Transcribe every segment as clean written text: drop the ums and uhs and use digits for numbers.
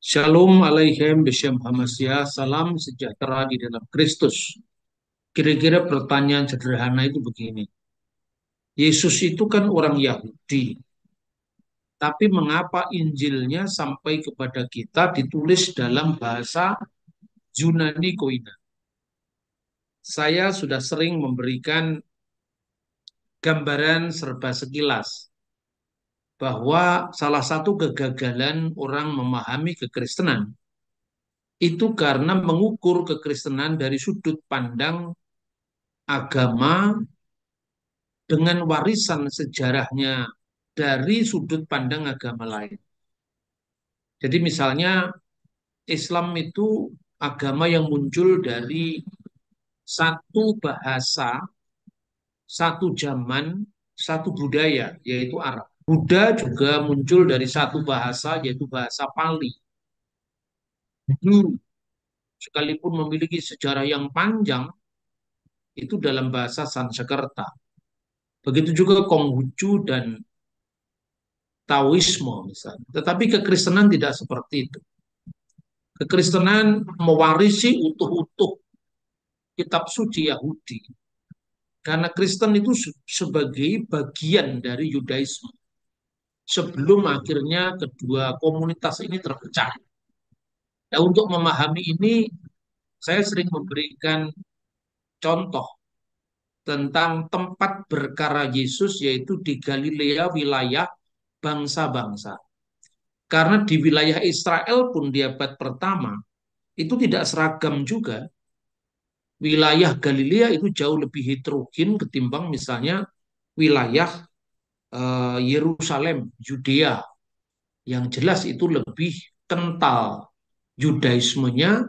Shalom Aleichem Beshem Hamasya, salam sejahtera di dalam Kristus. Kira-kira pertanyaan sederhana itu begini. Yesus itu kan orang Yahudi, tapi mengapa Injilnya sampai kepada kita ditulis dalam bahasa Yunani Koine? Saya sudah sering memberikan gambaran serba sekilas bahwa salah satu kegagalan orang memahami kekristenan itu karena mengukur kekristenan dari sudut pandang agama dengan warisan sejarahnya dari sudut pandang agama lain. Jadi misalnya Islam itu agama yang muncul dari satu bahasa, satu zaman, satu budaya, yaitu Arab. Buddha juga muncul dari satu bahasa, yaitu bahasa Pali. Hindu sekalipun memiliki sejarah yang panjang, itu dalam bahasa Sanskerta. Begitu juga Konghucu dan Taoisme misalnya. Tetapi kekristenan tidak seperti itu. Kekristenan mewarisi utuh-utuh kitab suci Yahudi. Karena Kristen itu sebagai bagian dari Yudaisme. Sebelum akhirnya kedua komunitas ini terpecah. Nah, untuk memahami ini, saya sering memberikan contoh tentang tempat berkara Yesus, yaitu di Galilea, wilayah bangsa-bangsa. Karena di wilayah Israel pun di abad pertama, itu tidak seragam juga. Wilayah Galilea itu jauh lebih heterogen ketimbang misalnya wilayah Yerusalem, Yudea, yang jelas itu lebih kental Yudaismenya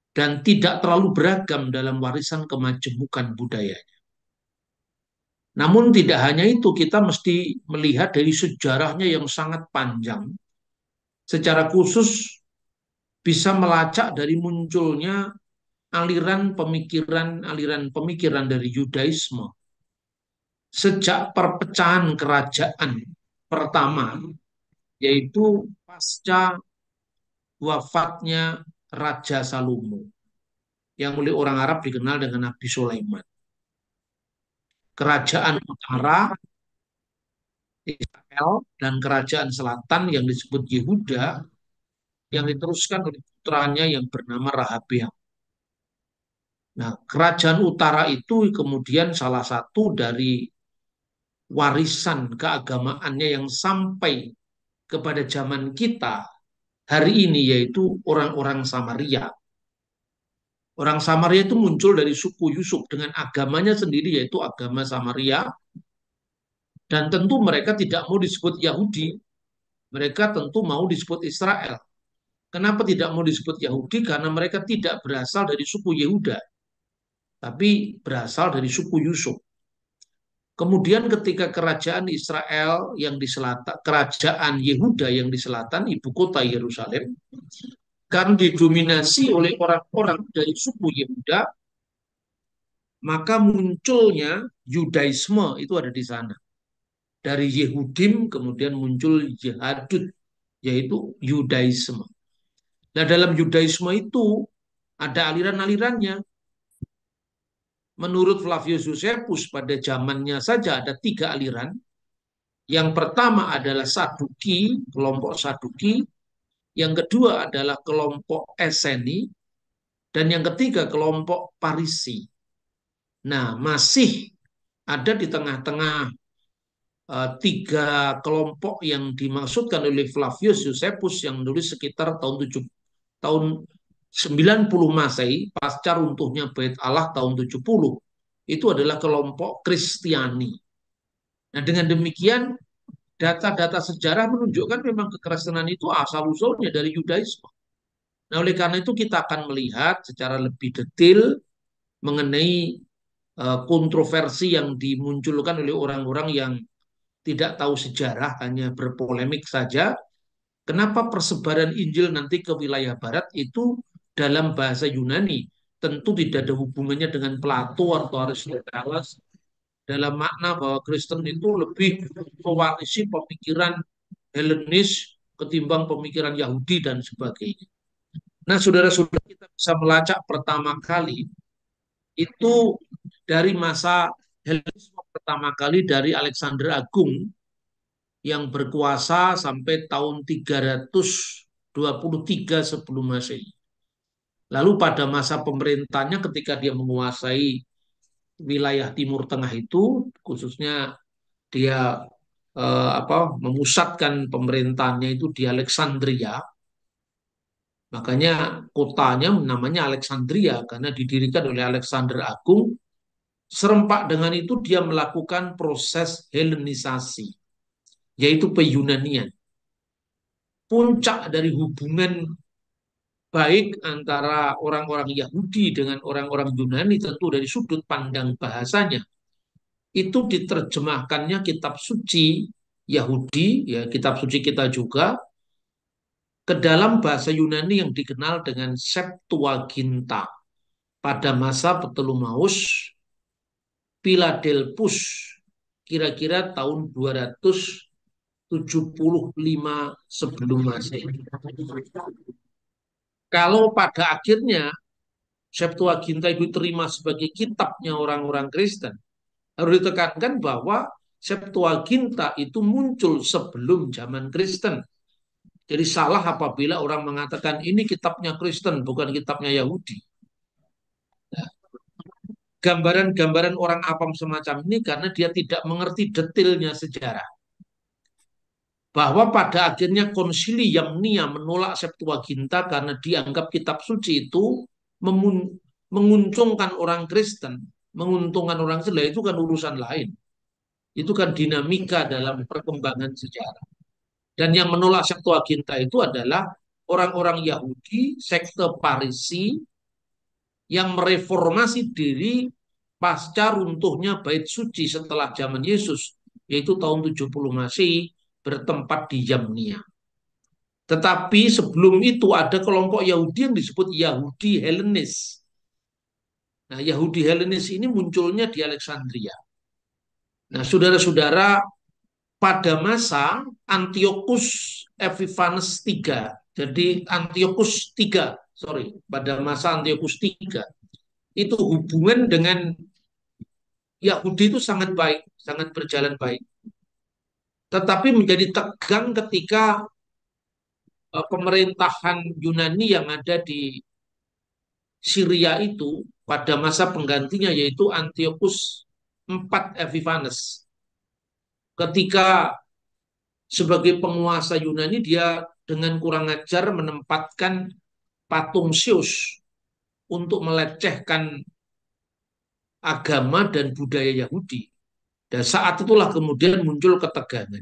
dan tidak terlalu beragam dalam warisan kemajemukan budayanya. Namun tidak hanya itu, kita mesti melihat dari sejarahnya yang sangat panjang, secara khusus bisa melacak dari munculnya aliran pemikiran dari Yudaisme sejak perpecahan kerajaan pertama, yaitu pasca wafatnya Raja Salomo, yang oleh orang Arab dikenal dengan Nabi Sulaiman. Kerajaan utara Israel dan kerajaan selatan yang disebut Yehuda, yang diteruskan oleh putranya yang bernama Rahabeam. Nah, kerajaan utara itu kemudian salah satu dari warisan keagamaannya yang sampai kepada zaman kita hari ini, yaitu orang-orang Samaria. Orang Samaria itu muncul dari suku Yusuf dengan agamanya sendiri, yaitu agama Samaria. Dan tentu mereka tidak mau disebut Yahudi. Mereka tentu mau disebut Israel. Kenapa tidak mau disebut Yahudi? Karena mereka tidak berasal dari suku Yehuda, tapi berasal dari suku Yusuf. Kemudian ketika kerajaan Israel yang di selatan, kerajaan Yehuda yang di selatan, ibu kota Yerusalem, karena didominasi oleh orang-orang dari suku Yehuda, maka munculnya Yudaisme itu ada di sana. Dari Yehudim kemudian muncul Yahudut, yaitu Yudaisme. Nah, dalam Yudaisme itu ada aliran-alirannya. Menurut Flavius Josephus, pada zamannya saja ada tiga aliran. Yang pertama adalah Saduki, kelompok Saduki. Yang kedua adalah kelompok Eseni. Dan yang ketiga kelompok Parisi. Nah, masih ada di tengah-tengah tiga kelompok yang dimaksudkan oleh Flavius Josephus yang menulis sekitar tahun 90 Masehi, pasca runtuhnya Bait Allah tahun 70, itu adalah kelompok Kristiani. Nah, dengan demikian data-data sejarah menunjukkan memang kekristenan itu asal-usulnya dari Yudaisme. Nah, oleh karena itu kita akan melihat secara lebih detail mengenai kontroversi yang dimunculkan oleh orang-orang yang tidak tahu sejarah, hanya berpolemik saja. Kenapa persebaran Injil nanti ke wilayah Barat itu dalam bahasa Yunani? Tentu tidak ada hubungannya dengan Plato atau Aristoteles, dalam makna bahwa Kristen itu lebih mewarisi pemikiran Helenis ketimbang pemikiran Yahudi dan sebagainya. Nah, saudara-saudara, kita bisa melacak pertama kali itu dari masa Helenisme pertama kali dari Alexander Agung yang berkuasa sampai tahun 323 sebelum Masehi. Lalu pada masa pemerintahnya ketika dia menguasai wilayah Timur Tengah itu, khususnya dia memusatkan pemerintahannya itu di Alexandria, makanya kotanya namanya Alexandria karena didirikan oleh Alexander Agung. Serempak dengan itu dia melakukan proses Helenisasi, yaitu Peyunanian. Puncak dari hubungan baik antara orang-orang Yahudi dengan orang-orang Yunani tentu dari sudut pandang bahasanya. Itu diterjemahkannya kitab suci Yahudi, ya kitab suci kita juga, ke dalam bahasa Yunani yang dikenal dengan Septuaginta. Pada masa Ptolemeus Philadelphus, kira-kira tahun 275 sebelum Masehi. Kalau pada akhirnya Septuaginta itu diterima sebagai kitabnya orang-orang Kristen, harus ditekankan bahwa Septuaginta itu muncul sebelum zaman Kristen. Jadi salah apabila orang mengatakan ini kitabnya Kristen, bukan kitabnya Yahudi. Gambaran-gambaran orang awam semacam ini karena dia tidak mengerti detailnya sejarah. Bahwa pada akhirnya konsili Yamnia menolak Septuaginta karena dianggap kitab suci itu menguntungkan orang Kristen, menguntungkan orang Islam, itu kan urusan lain. Itu kan dinamika dalam perkembangan sejarah. Dan yang menolak Septuaginta itu adalah orang-orang Yahudi, sekte Parisi, yang mereformasi diri pasca runtuhnya Bait Suci setelah zaman Yesus, yaitu tahun 70 Masehi, bertempat di Yamnia. Tetapi sebelum itu ada kelompok Yahudi yang disebut Yahudi Helenis. Nah, Yahudi Helenis ini munculnya di Alexandria. Nah, saudara-saudara, pada masa Antiochus Epiphanes III, jadi Antiochus III, sorry, pada masa Antiochus III, itu hubungan dengan Yahudi itu sangat baik, sangat berjalan baik. Tetapi menjadi tegang ketika pemerintahan Yunani yang ada di Syria itu pada masa penggantinya yaitu Antiochus IV Epiphanes. Ketika sebagai penguasa Yunani dia dengan kurang ajar menempatkan patung Zeus untuk melecehkan agama dan budaya Yahudi. Dan saat itulah kemudian muncul ketegangan.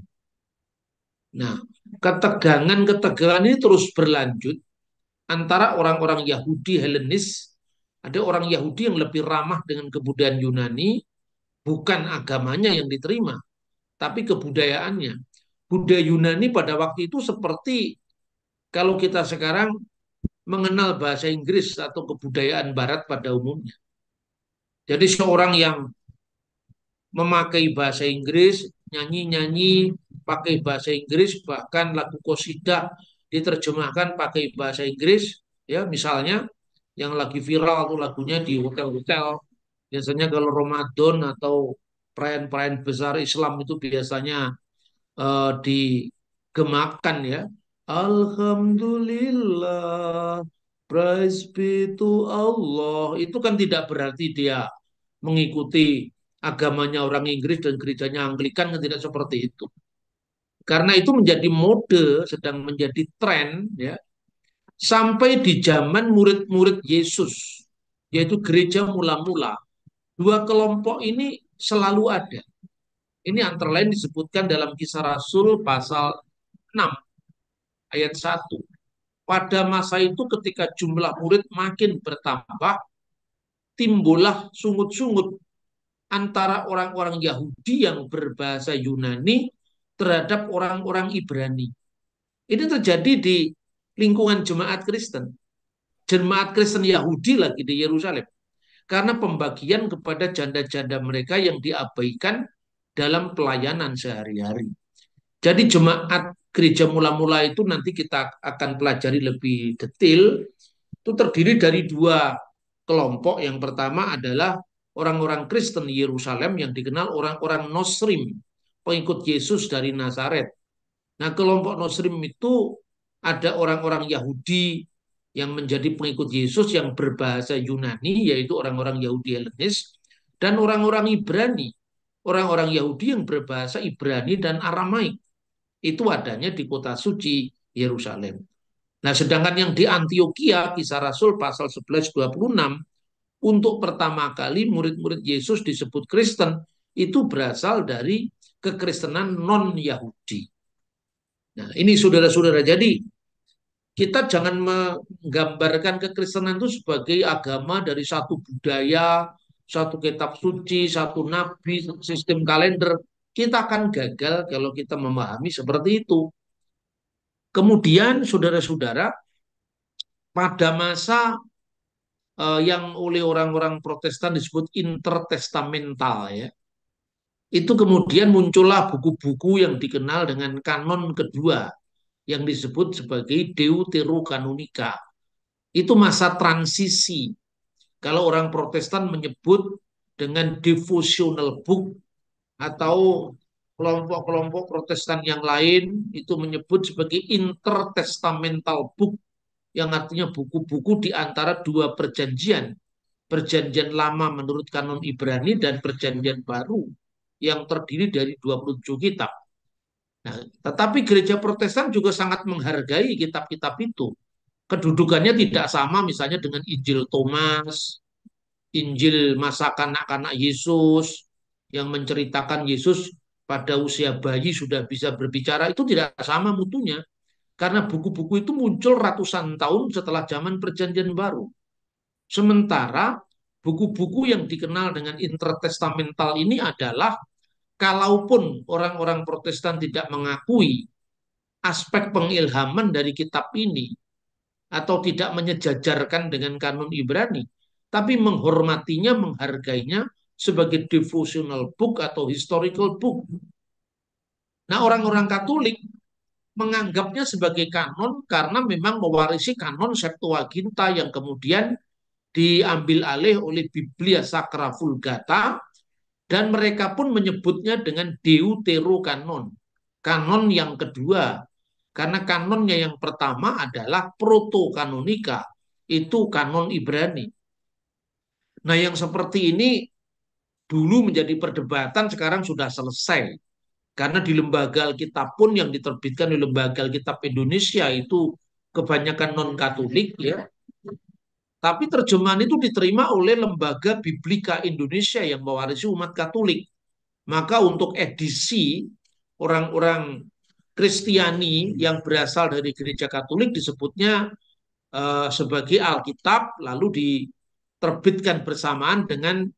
Nah, ketegangan-ketegangan ini terus berlanjut antara orang-orang Yahudi Helenis, ada orang Yahudi yang lebih ramah dengan kebudayaan Yunani, bukan agamanya yang diterima, tapi kebudayaannya. Budaya Yunani pada waktu itu seperti kalau kita sekarang mengenal bahasa Inggris atau kebudayaan Barat pada umumnya. Jadi seorang yang memakai bahasa Inggris, nyanyi-nyanyi pakai bahasa Inggris, bahkan lagu qosidah diterjemahkan pakai bahasa Inggris, ya misalnya yang lagi viral tuh lagunya di hotel-hotel. Biasanya kalau Ramadan atau perayaan-perayaan besar Islam itu biasanya digemakan ya. Alhamdulillah, praise be to Allah. Itu kan tidak berarti dia mengikuti agamanya orang Inggris dan gerejanya Anglikan, kan tidak seperti itu. Karena itu menjadi mode, sedang menjadi tren ya, sampai di zaman murid-murid Yesus, yaitu gereja mula-mula. Dua kelompok ini selalu ada. Ini antara lain disebutkan dalam Kisah Rasul pasal 6 ayat 1. Pada masa itu ketika jumlah murid makin bertambah, timbullah sungut-sungut antara orang-orang Yahudi yang berbahasa Yunani terhadap orang-orang Ibrani. Ini terjadi di lingkungan jemaat Kristen. Jemaat Kristen Yahudi lagi di Yerusalem. Karena pembagian kepada janda-janda mereka yang diabaikan dalam pelayanan sehari-hari. Jadi jemaat gereja mula-mula itu nanti kita akan pelajari lebih detail, itu terdiri dari dua kelompok. Yang pertama adalah orang-orang Kristen Yerusalem yang dikenal orang-orang Nosrim, pengikut Yesus dari Nazaret. Nah, kelompok Nosrim itu ada orang-orang Yahudi yang menjadi pengikut Yesus yang berbahasa Yunani, yaitu orang-orang Yahudi Helenis, dan orang-orang Ibrani, orang-orang Yahudi yang berbahasa Ibrani dan Aramaik. Itu adanya di kota suci Yerusalem. Nah, sedangkan yang di Antioquia, Kisah Rasul pasal 11:26, untuk pertama kali murid-murid Yesus disebut Kristen, itu berasal dari kekristenan non-Yahudi. Nah, ini saudara-saudara, jadi kita jangan menggambarkan kekristenan itu sebagai agama dari satu budaya, satu kitab suci, satu nabi, sistem kalender. Kita akan gagal kalau kita memahami seperti itu. Kemudian, saudara-saudara, pada masa yang oleh orang-orang Protestan disebut intertestamental, ya, itu kemudian muncullah buku-buku yang dikenal dengan kanon kedua yang disebut sebagai Deuterokanonika. Itu masa transisi. Kalau orang Protestan menyebut dengan devotional book, atau kelompok-kelompok Protestan yang lain itu menyebut sebagai intertestamental book, yang artinya buku-buku di antara dua perjanjian. Perjanjian lama menurut kanon Ibrani dan perjanjian baru yang terdiri dari 27 kitab. Nah, tetapi gereja Protestan juga sangat menghargai kitab-kitab itu. Kedudukannya tidak sama misalnya dengan Injil Thomas, Injil masa kanak-kanak Yesus, yang menceritakan Yesus pada usia bayi sudah bisa berbicara. Itu tidak sama mutunya. Karena buku-buku itu muncul ratusan tahun setelah zaman perjanjian baru. Sementara buku-buku yang dikenal dengan intertestamental ini adalah, kalaupun orang-orang Protestan tidak mengakui aspek pengilhaman dari kitab ini atau tidak menyejajarkan dengan kanon Ibrani, tapi menghormatinya, menghargainya sebagai devotional book atau historical book. Nah, orang-orang Katolik menganggapnya sebagai kanon karena memang mewarisi kanon Septuaginta yang kemudian diambil alih oleh Biblia Sacra Vulgata, dan mereka pun menyebutnya dengan Deuterokanon, kanon yang kedua. Karena kanonnya yang pertama adalah Protokanonika, itu kanon Ibrani. Nah, yang seperti ini dulu menjadi perdebatan, sekarang sudah selesai. Karena di lembaga Alkitab pun yang diterbitkan di lembaga Alkitab Indonesia itu kebanyakan non-Katolik, ya. Tapi terjemahan itu diterima oleh Lembaga Biblika Indonesia yang mewarisi umat Katolik. Maka untuk edisi orang-orang Kristiani yang berasal dari gereja Katolik disebutnya sebagai Alkitab, lalu diterbitkan bersamaan dengan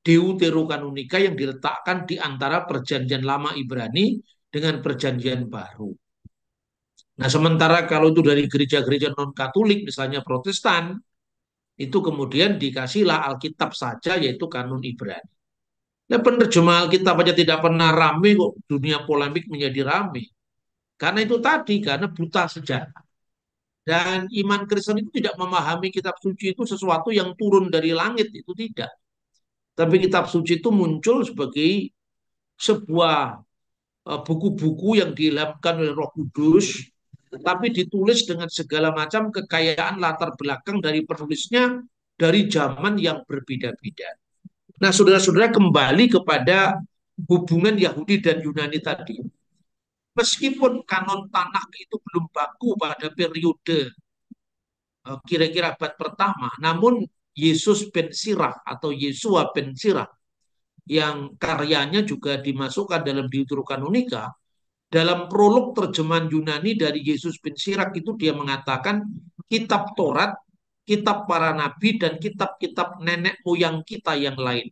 Deuterokanonika yang diletakkan di antara perjanjian lama Ibrani dengan perjanjian baru. Nah, sementara kalau itu dari gereja-gereja non-Katolik, misalnya Protestan, itu kemudian dikasihlah Alkitab saja, yaitu kanon Ibrani. Nah, penerjemah Alkitab aja tidak pernah rame kok, dunia polemik menjadi rame. Karena itu tadi, karena buta sejarah. Dan iman Kristen itu tidak memahami kitab suci itu sesuatu yang turun dari langit, itu tidak. Tapi kitab suci itu muncul sebagai sebuah buku-buku yang diilhamkan oleh Roh Kudus, tapi ditulis dengan segala macam kekayaan latar belakang dari penulisnya dari zaman yang berbeda-beda. Nah, saudara-saudara, kembali kepada hubungan Yahudi dan Yunani tadi. Meskipun kanon Tanakh itu belum baku pada periode kira-kira abad pertama, namun Yesus ben Sirach atau Yesua ben Sirach yang karyanya juga dimasukkan dalam Deuterokanonika, dalam prolog terjemahan Yunani dari Yesus bin Sirach itu dia mengatakan kitab Taurat, kitab para nabi, dan kitab-kitab nenek moyang kita yang lain.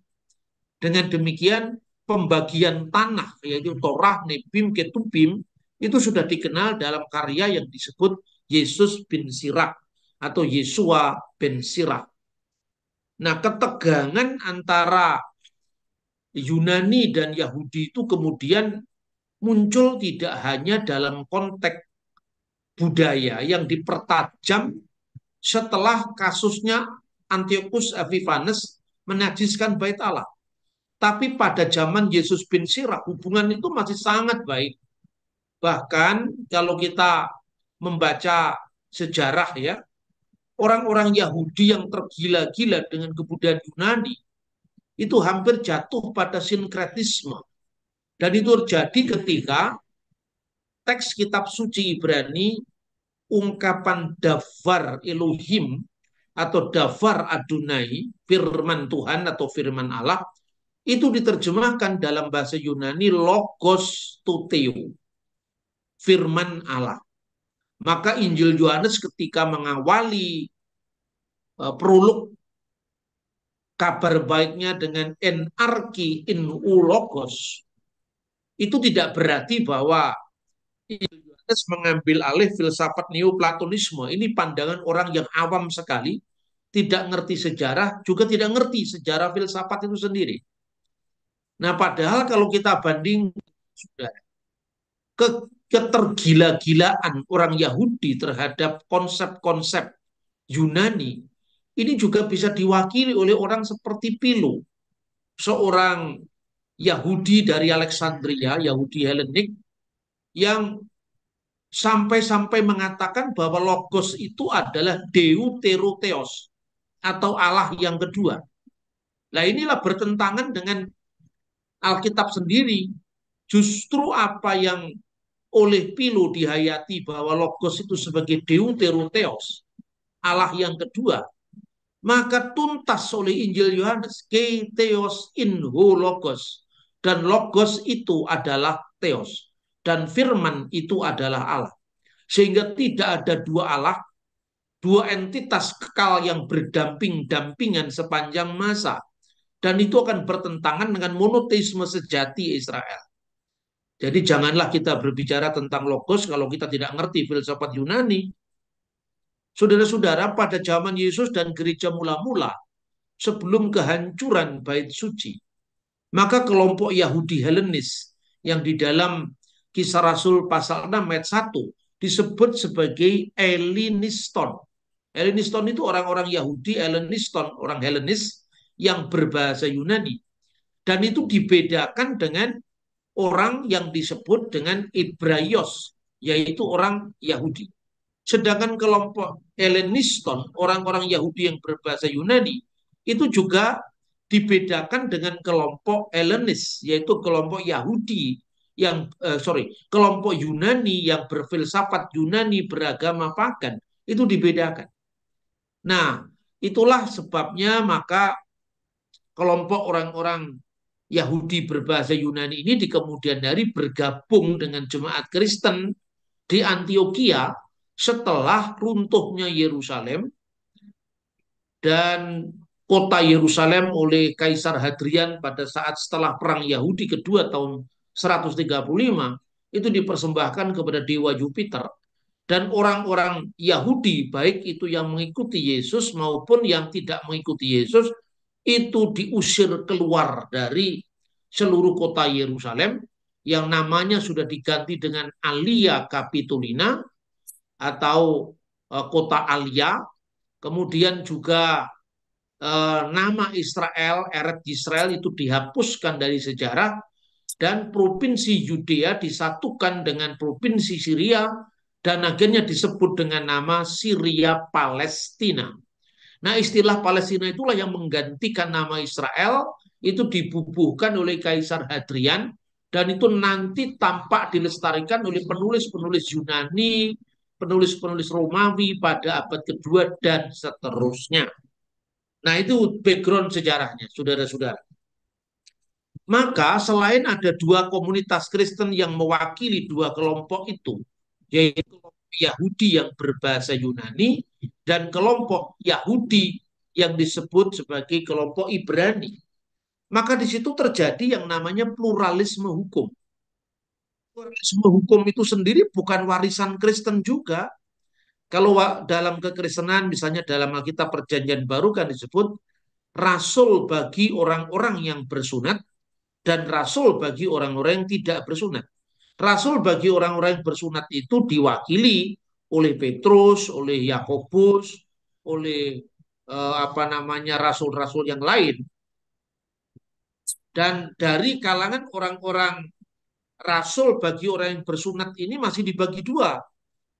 Dengan demikian pembagian tanah, yaitu Torah, Nebim, Ketubim, itu sudah dikenal dalam karya yang disebut Yesus bin Sirach atau Yesua bin Sirach. Nah, ketegangan antara Yunani dan Yahudi itu kemudian muncul tidak hanya dalam konteks budaya yang dipertajam setelah kasusnya Antiochus Epiphanes menajiskan bait Allah. Tapi pada zaman Yesus bin Sirach, hubungan itu masih sangat baik. Bahkan kalau kita membaca sejarah ya, orang-orang Yahudi yang tergila-gila dengan kebudayaan Yunani, itu hampir jatuh pada sinkretisme. Dan itu terjadi ketika teks kitab suci Ibrani, ungkapan davar Elohim atau davar Adonai, firman Tuhan atau firman Allah, itu diterjemahkan dalam bahasa Yunani logos tuteo, firman Allah. Maka Injil Yohanes ketika mengawali prolog kabar baiknya dengan enarki in logos, itu tidak berarti bahwa Injil Yohanes mengambil alih filsafat neoplatonisme. Ini pandangan orang yang awam sekali, tidak ngerti sejarah, juga tidak ngerti sejarah filsafat itu sendiri. Nah, padahal kalau kita banding sudah ke ketergila-gilaan orang Yahudi terhadap konsep-konsep Yunani, ini juga bisa diwakili oleh orang seperti Philo, seorang Yahudi dari Alexandria, Yahudi Helenik, yang sampai-sampai mengatakan bahwa Logos itu adalah Deuterotheos, atau Allah yang kedua. Nah, inilah bertentangan dengan Alkitab sendiri. Justru apa yang oleh Philo dihayati bahwa Logos itu sebagai Deuterotheos, Allah yang kedua, maka tuntas oleh Injil Yohanes, ke theos in ho logos, dan logos itu adalah theos, dan firman itu adalah Allah. Sehingga tidak ada dua Allah, dua entitas kekal yang berdamping-dampingan sepanjang masa. Dan itu akan bertentangan dengan monoteisme sejati Israel. Jadi janganlah kita berbicara tentang logos kalau kita tidak ngerti filsafat Yunani. Saudara-saudara, pada zaman Yesus dan gereja mula-mula, sebelum kehancuran bait suci, maka kelompok Yahudi Helenis yang di dalam Kisah Rasul pasal 6 ayat 1 disebut sebagai Helleniston. Helleniston itu orang-orang Yahudi, Helleniston, orang Helenis yang berbahasa Yunani. Dan itu dibedakan dengan orang yang disebut dengan Hebraios, yaitu orang Yahudi. Sedangkan kelompok Helleniston, orang-orang Yahudi yang berbahasa Yunani, itu juga dibedakan dengan kelompok Hellenis, yaitu kelompok Yahudi yang kelompok Yunani yang berfilsafat Yunani beragama pagan, itu dibedakan. Nah, itulah sebabnya maka kelompok orang-orang Yahudi berbahasa Yunani ini di kemudian hari bergabung dengan jemaat Kristen di Antioquia setelah runtuhnya Yerusalem dan kota Yerusalem oleh Kaisar Hadrian pada saat setelah Perang Yahudi kedua tahun 135 itu dipersembahkan kepada dewa Jupiter. Dan orang-orang Yahudi, baik itu yang mengikuti Yesus maupun yang tidak mengikuti Yesus, itu diusir keluar dari seluruh kota Yerusalem yang namanya sudah diganti dengan Alia Capitolina atau kota Alia. Kemudian juga nama Israel, Eretz Israel itu dihapuskan dari sejarah dan provinsi Yudea disatukan dengan provinsi Syria dan akhirnya disebut dengan nama Syria Palestina. Nah, istilah Palestina itulah yang menggantikan nama Israel, itu dibubuhkan oleh Kaisar Hadrian, dan itu nanti tampak dilestarikan oleh penulis-penulis Yunani, penulis-penulis Romawi pada abad kedua, dan seterusnya. Nah, itu background sejarahnya, saudara-saudara. Maka selain ada dua komunitas Kristen yang mewakili dua kelompok itu, yaitu Yahudi yang berbahasa Yunani dan kelompok Yahudi yang disebut sebagai kelompok Ibrani. Maka di situ terjadi yang namanya pluralisme hukum. Pluralisme hukum itu sendiri bukan warisan Kristen juga. Kalau dalam kekristenan, misalnya dalam Alkitab Perjanjian Baru kan disebut rasul bagi orang-orang yang bersunat dan rasul bagi orang-orang yang tidak bersunat. Rasul bagi orang-orang yang bersunat itu diwakili oleh Petrus, oleh Yakobus, oleh apa namanya rasul-rasul yang lain. Dan dari kalangan orang-orang rasul bagi orang yang bersunat ini masih dibagi dua,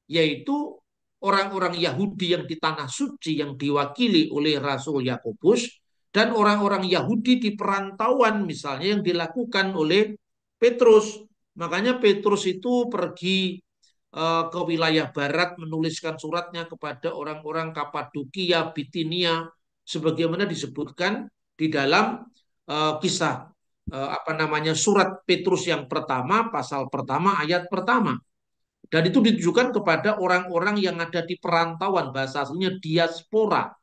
yaitu orang-orang Yahudi yang di tanah suci yang diwakili oleh Rasul Yakobus dan orang-orang Yahudi di perantauan misalnya yang dilakukan oleh Petrus. Makanya Petrus itu pergi ke wilayah barat menuliskan suratnya kepada orang-orang Kapadokia, Bitinia, sebagaimana disebutkan di dalam kisah apa namanya surat Petrus yang pertama, pasal pertama, ayat pertama. Dan itu ditujukan kepada orang-orang yang ada di perantauan, bahasa aslinya diaspora,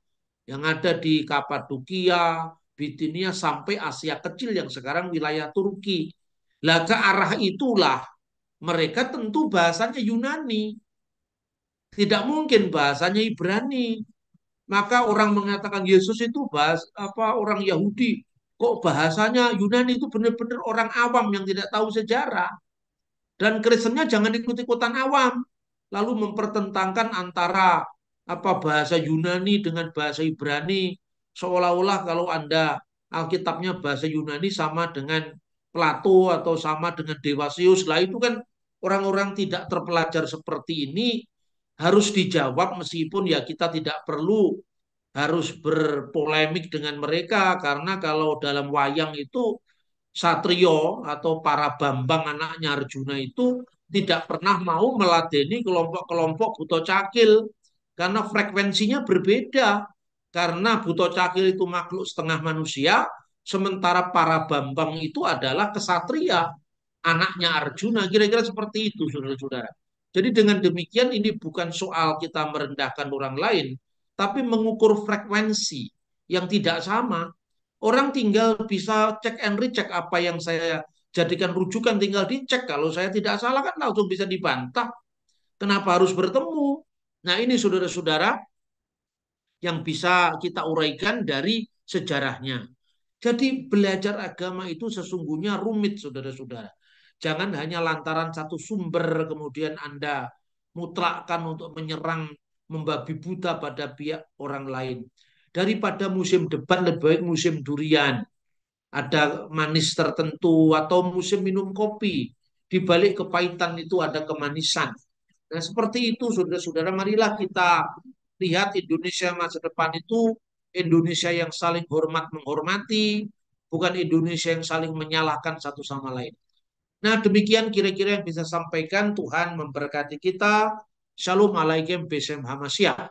yang ada di Kapadokia, Bitinia, sampai Asia Kecil yang sekarang wilayah Turki. Lah ke arah itulah mereka tentu bahasanya Yunani, tidak mungkin bahasanya Ibrani. Maka orang mengatakan Yesus itu bahas apa orang Yahudi, kok bahasanya Yunani, itu benar-benar orang awam yang tidak tahu sejarah. Dan Kristennya jangan ikut-ikutan awam, lalu mempertentangkan antara apa bahasa Yunani dengan bahasa Ibrani, seolah-olah kalau Anda Alkitabnya bahasa Yunani sama dengan Plato atau sama dengan Dewasius. Lah itu kan orang-orang tidak terpelajar seperti ini harus dijawab, meskipun ya kita tidak perlu harus berpolemik dengan mereka, karena kalau dalam wayang itu Satrio atau para Bambang anaknya Arjuna itu tidak pernah mau meladeni kelompok-kelompok Buto Cakil karena frekuensinya berbeda. Karena Buto Cakil itu makhluk setengah manusia, sementara para Bambang itu adalah kesatria, anaknya Arjuna. Kira-kira seperti itu, saudara-saudara. Jadi dengan demikian ini bukan soal kita merendahkan orang lain, tapi mengukur frekuensi yang tidak sama. Orang tinggal bisa cek and recheck, apa yang saya jadikan rujukan tinggal dicek. Kalau saya tidak salah kan langsung bisa dibantah. Kenapa harus bertemu? Nah ini saudara-saudara yang bisa kita uraikan dari sejarahnya. Jadi belajar agama itu sesungguhnya rumit, saudara-saudara. Jangan hanya lantaran satu sumber kemudian Anda mutlakkan untuk menyerang, membabi buta pada pihak orang lain. Daripada musim debat, lebih baik musim durian. Ada manis tertentu, atau musim minum kopi. Di balik kepahitan itu ada kemanisan. Nah, seperti itu, saudara-saudara, marilah kita lihat Indonesia masa depan itu Indonesia yang saling hormat menghormati, bukan Indonesia yang saling menyalahkan satu sama lain. Nah, demikian kira-kira yang bisa sampaikan. Tuhan memberkati kita. Shalom alaikum besem hamasya.